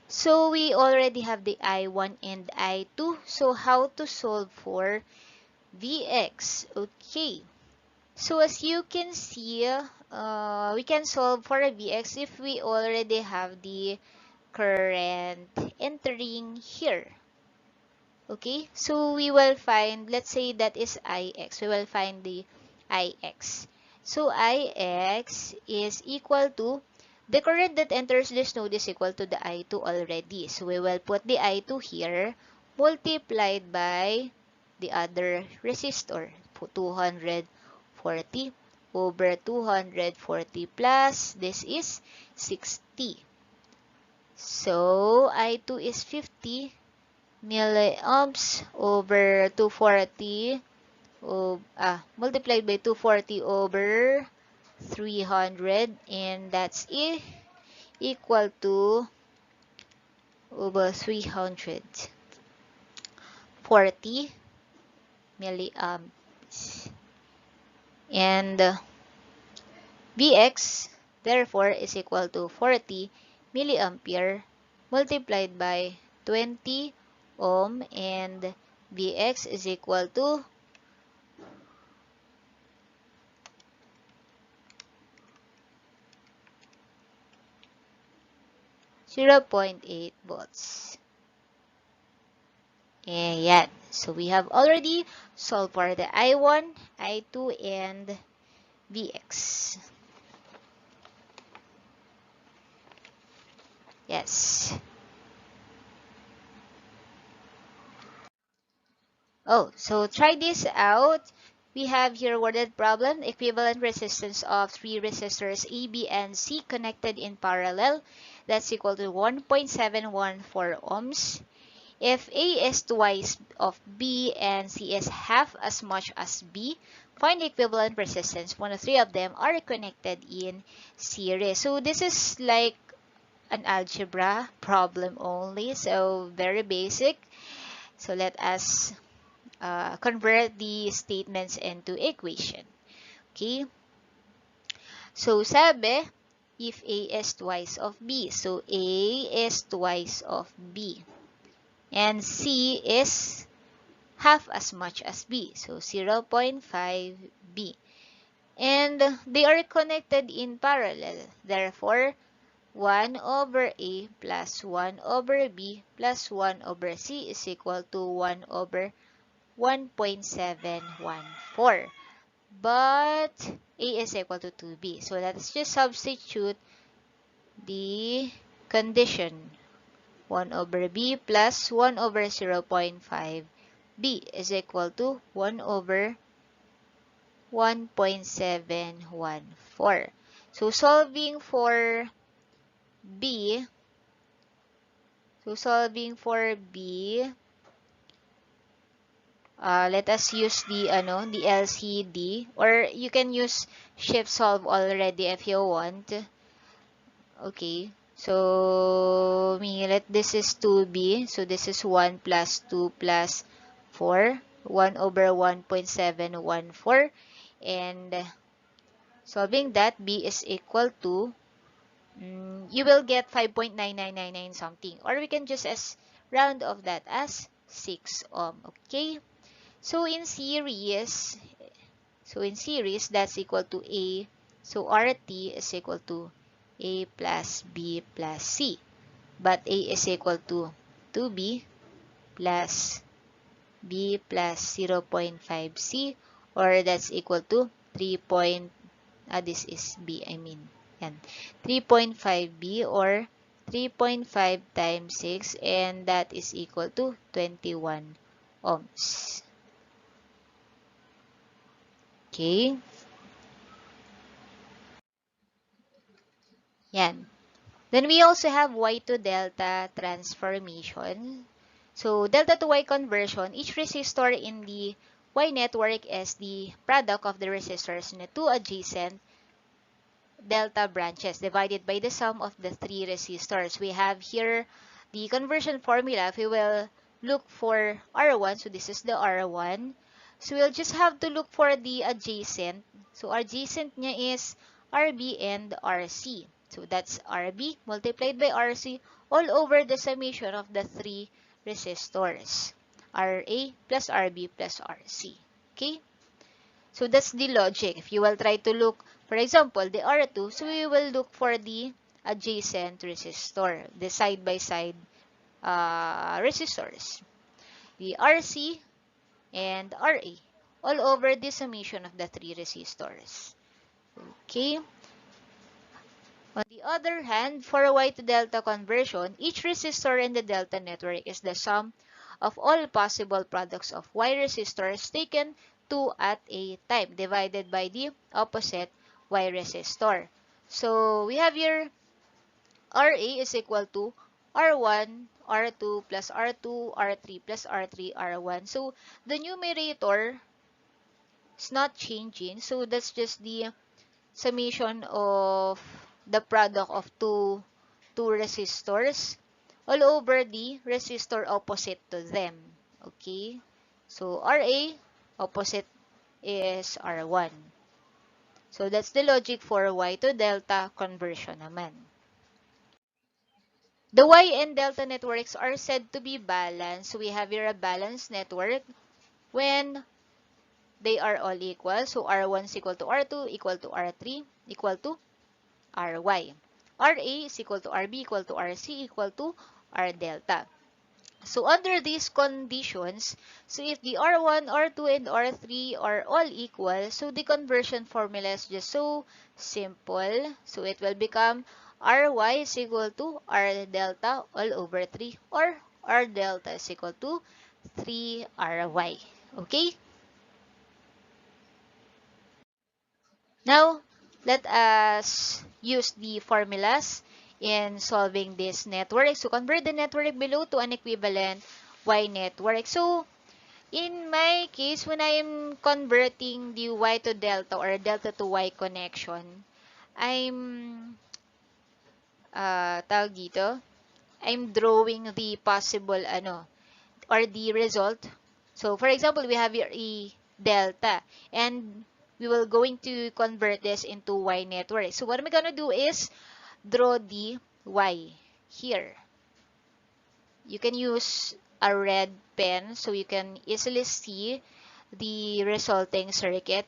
So we already have the I1 and I2. So how to solve for Vx? Okay. So as you can see, we can solve for a Vx if we already have the current entering here. Okay, so we will find, let's say that is Ix. We will find the Ix. So Ix is equal to, the current that enters this node is equal to the I2 already. So we will put the I2 here multiplied by the other resistor, 240 over 240 plus, this is 60. So I2 is 50 milliamps over 240 multiplied by 240 over 300, and that's equal to over 340 milliamps, and Vx therefore is equal to 40 milliampere multiplied by 20 ohm, and Vx is equal to 0.8 volts. Ayan. So we have already solved for the I1, I2, and Vx. Yes. Oh, so try this out. We have here worded problem, equivalent resistance of three resistors A, B, and C connected in parallel. That's equal to 1.714 ohms. If A is twice of B and C is half as much as B, find the equivalent resistance when the three of them are connected in series. So this is like an algebra problem only, so very basic. So let us convert the statements into equation. Okay? So sabi, if A is twice of B, so A is twice of B. And C is half as much as B, so 0.5 B. And they are connected in parallel. Therefore, 1 over A plus 1 over B plus 1 over C is equal to 1 over 1.714. But A is equal to 2B. So let's just substitute the condition. 1 over B plus 1 over 0.5 B is equal to 1 over 1.714. So solving for B, let us use the LCD, or you can use shift solve already if you want. Okay, so this is 2B, so this is 1 plus 2 plus 4, 1 over 1.714, and solving that, B is equal to, you will get 5.9999 something, or we can just round off that as 6 ohm. Okay, so in series, So in series, that's equal to A. So RT is equal to A plus B plus C. But A is equal to 2B plus B plus 0.5 C, or that's equal to 3. This is B, I mean. Yan. 3.5 B, or 3.5 times 6, and that is equal to 21 ohms. Okay. Yan. Then we also have Y to delta transformation. So delta to Y conversion, each resistor in the Y network is the product of the resistors in the two adjacent delta branches divided by the sum of the three resistors. We have here the conversion formula. If we will look for R1, so this is the R1. So we'll just have to look for the adjacent. So adjacent niya is RB and RC. So that's RB multiplied by RC all over the summation of the three resistors. RA plus RB plus RC. Okay? So that's the logic. If you will try to look, for example, the R2, so we will look for the adjacent resistor, the side-by-side resistors, the RC and RA, all over the summation of the three resistors. Okay. On the other hand, for Y to delta conversion, each resistor in the delta network is the sum of all possible products of Y resistors taken two at a time divided by the opposite Y resistor. So we have here RA is equal to R1, R2 plus R2, R3 plus R3, R1. So the numerator is not changing. So that's just the summation of the product of two resistors all over the resistor opposite to them. Okay? So RA opposite is R1. So that's the logic for Y to delta conversion naman. The Y and delta networks are said to be balanced. So we have here a balanced network when they are all equal. So R1 is equal to R2, equal to R3, equal to RY. RA is equal to RB, equal to RC, equal to R delta. So under these conditions, so if the R1, R2, and R3 are all equal, so the conversion formula is just so simple. So it will become RY is equal to R delta all over 3, or R delta is equal to 3RY. Okay? Now, let us use the formulas in solving this network. So, convert the network below to an equivalent Y network. So, in my case, when I am converting the Y to delta or delta to Y connection, I'm, tawag dito, I'm drawing the possible, or the result. So, for example, we have here a delta, and we will going to convert this into Y network. So, what I'm going to do is draw the Y here. You can use a red pen so you can easily see the resulting circuit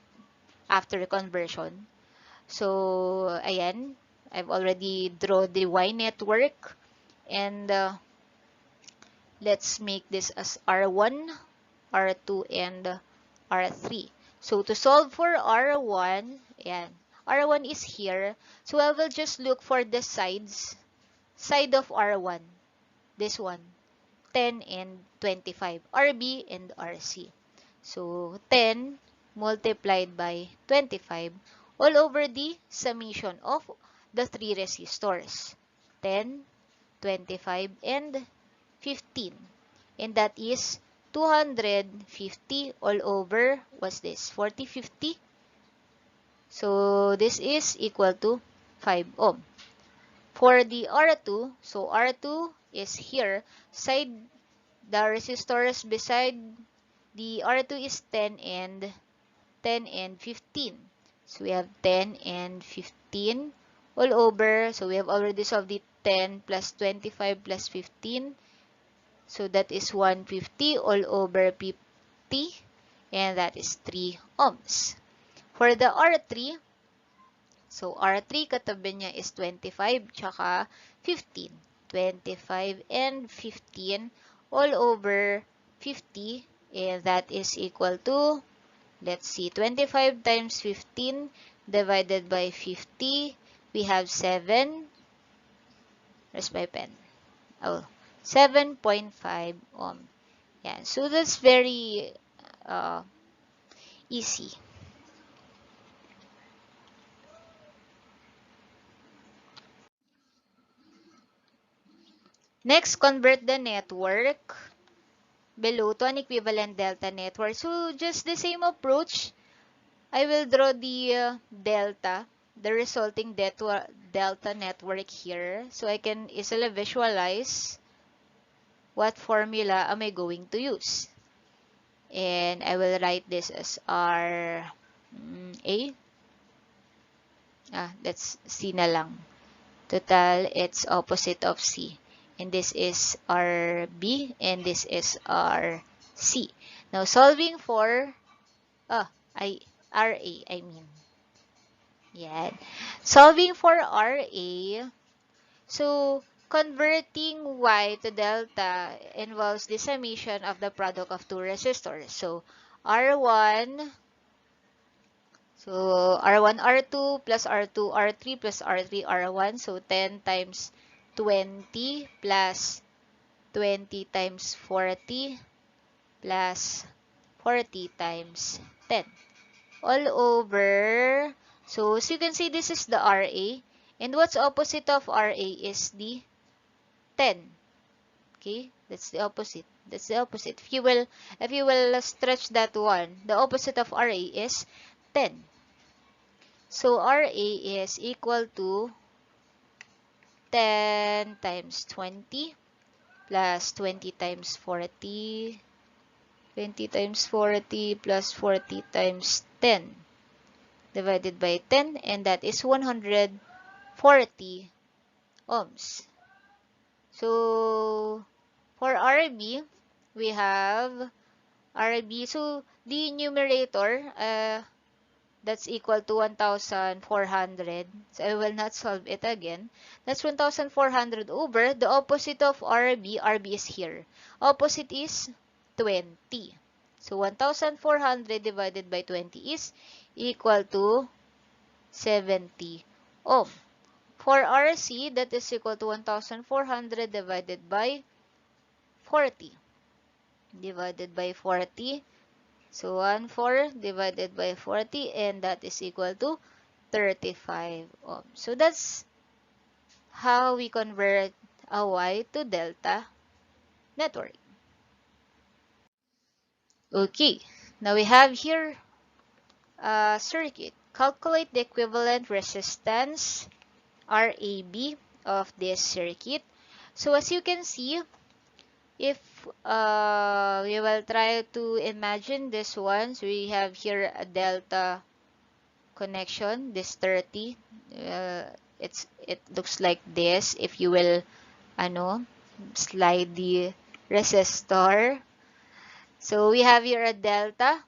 after conversion. So, ayan, I've already drawn the Y network, and let's make this as R1, R2, and R3. So, to solve for R1, ayan, R1 is here. So, I will just look for the side of R1, this one, 10 and 25, RB and RC. So, 10 multiplied by 25 all over the summation of the three resistors, 10, 25, and 15. And that is 250 all over, what's this, 40, 50? So, this is equal to 5 ohm. For the R2, so R2 is here, the resistors beside the R2 is 10 and 15. So we have 10 and 15 all over. So we have already solved the 10 plus 25 plus 15. So that is 150 all over 50. And that is 3 ohms. For the R3, so R3 katabi niya is 25 tsaka 15. 25 and 15 all over 50, and that is equal to, let's see, 25 times 15 divided by 50, we have 7. Where's my pen? Oh, 7.5 ohm. Yeah, so that's very easy. Next, convert the network below to an equivalent delta network. So just the same approach. I will draw the delta, the resulting delta network here, so I can easily visualize what formula am I going to use. And I will write this as R A. That's C na lang. Total, it's opposite of C. And this is RB, and this is RC. Now, solving for, RA, I mean. Yeah. Solving for RA, so converting Y to delta involves the summation of the product of two resistors. So, R1, so R1, R2 plus R2, R3 plus R3, R1. So 10 times 20 plus 20 times 40 plus 40 times 10. All over. So as you can see, this is the RA. And what's opposite of RA is the 10. Okay? That's the opposite. That's the opposite. If you will stretch that one, the opposite of RA is 10. So RA is equal to 10 times 20 plus 20 times 40, 20 times 40 plus 40 times 10 divided by 10, and that is 140 ohms. So for RB, we have RB. So the numerator, that's equal to 1,400. So I will not solve it again. That's 1,400 over the opposite of RB. RB is here. Opposite is 20. So 1,400 divided by 20 is equal to 70 ohm. For RC, that is equal to 1,400 divided by 40. Divided by 40. So 1,400 divided by 40, and that is equal to 35 ohms. So that's how we convert a Y to delta network. Okay, now we have here a circuit. Calculate the equivalent resistance RAB of this circuit. So as you can see, if we will try to imagine this one, so we have here a delta connection, this 30. It looks like this. If you will slide the resistor, so we have here a delta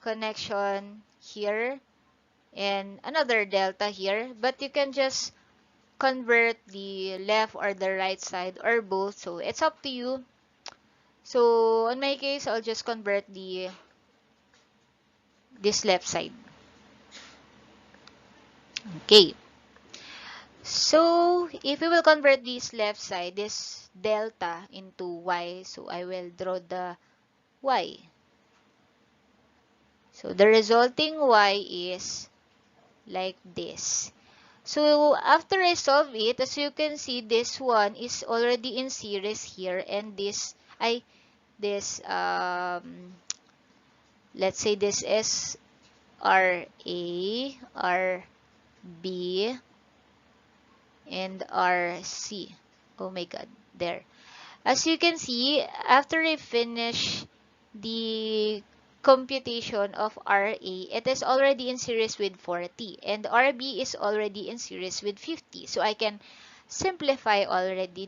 connection here and another delta here, but you can just convert the left or the right side or both, so it's up to you. So in my case, I'll just convert this left side. Okay, so if we will convert this left side, this delta into Y, so I will draw the Y. So the resulting Y is like this. So after I solve it, as you can see, this one is already in series here, and let's say this is RA, RB, and RC. Oh my god, there. As you can see, after I finish the computation of RA, it is already in series with 40, and RB is already in series with 50. So I can simplify already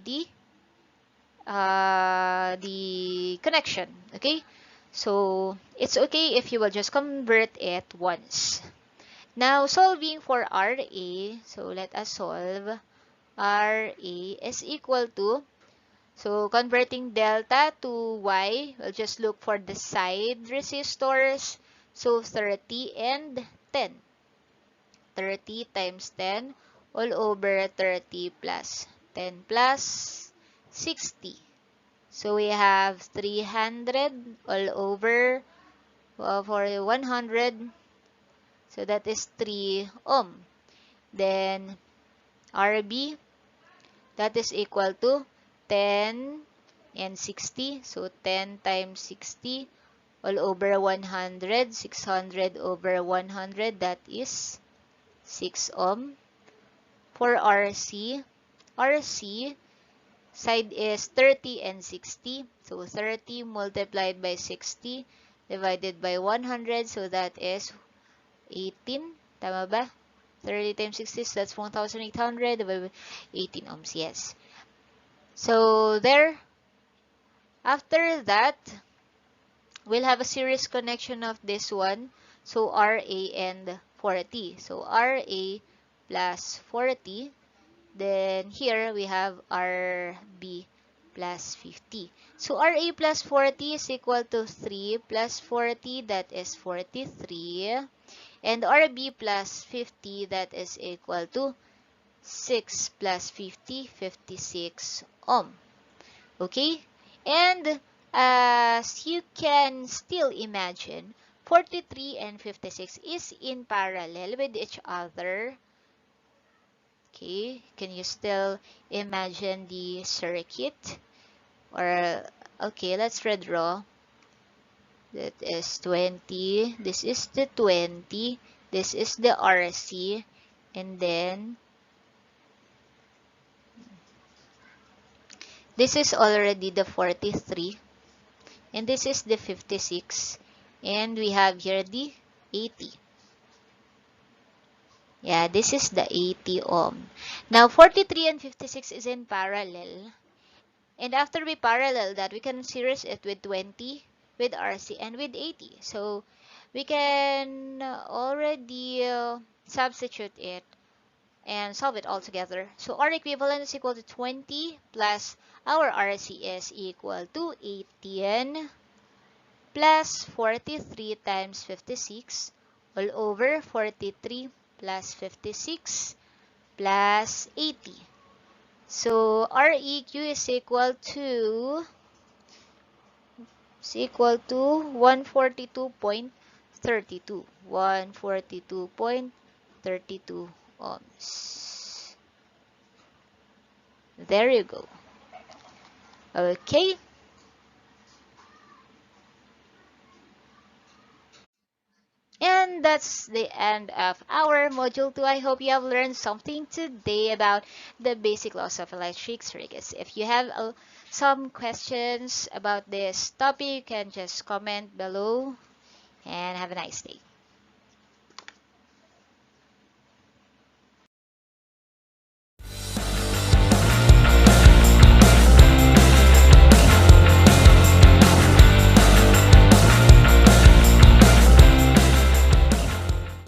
the connection. Okay, So it's okay if you will just convert it once. Now solving for RA, so let us solve. RA is equal to, so converting delta to Y, we'll just look for the side resistors. So 30 and 10. 30 times 10 all over 30 plus 10 plus 60. So we have 300 all over for 100. So that is 3 ohm. Then RB, that is equal to 10 and 60. So 10 times 60 all over 100. 600 over 100, that is 6 ohm. For RC, side is 30 and 60. So 30 multiplied by 60 divided by 100. So that is 18. Tama ba? 30 times 60, so that's 1,800 divided by 18 ohms. Yes. So there, after that, we'll have a series connection of this one. So RA and 40. So RA plus 40. Then here we have RB plus 50. So RA plus 40 is equal to 3 plus 40, that is 43. And RB plus 50, that is equal to 6 plus 50, 56 ohm. Okay? And as you can still imagine, 43 and 56 is in parallel with each other. Okay, can you still imagine the circuit? Or, okay, let's redraw. That is 20. This is the 20. This is the RC. And then, this is already the 43. And this is the 56. And we have here the 80. Yeah, this is the 80 ohm. Now, 43 and 56 is in parallel. And after we parallel that, we can series it with 20, with RC, and with 80. So, we can already substitute it and solve it all together. So, R equivalent is equal to 20 plus our RC is equal to 18 plus 43 times 56 all over 43 plus 56 plus 80. So REQ is equal to 142.32. 142.32 ohms. There you go. Okay. And that's the end of our module 2. I hope you have learned something today about the basic laws of electric circuits. If you have some questions about this topic, you can just comment below, and have a nice day.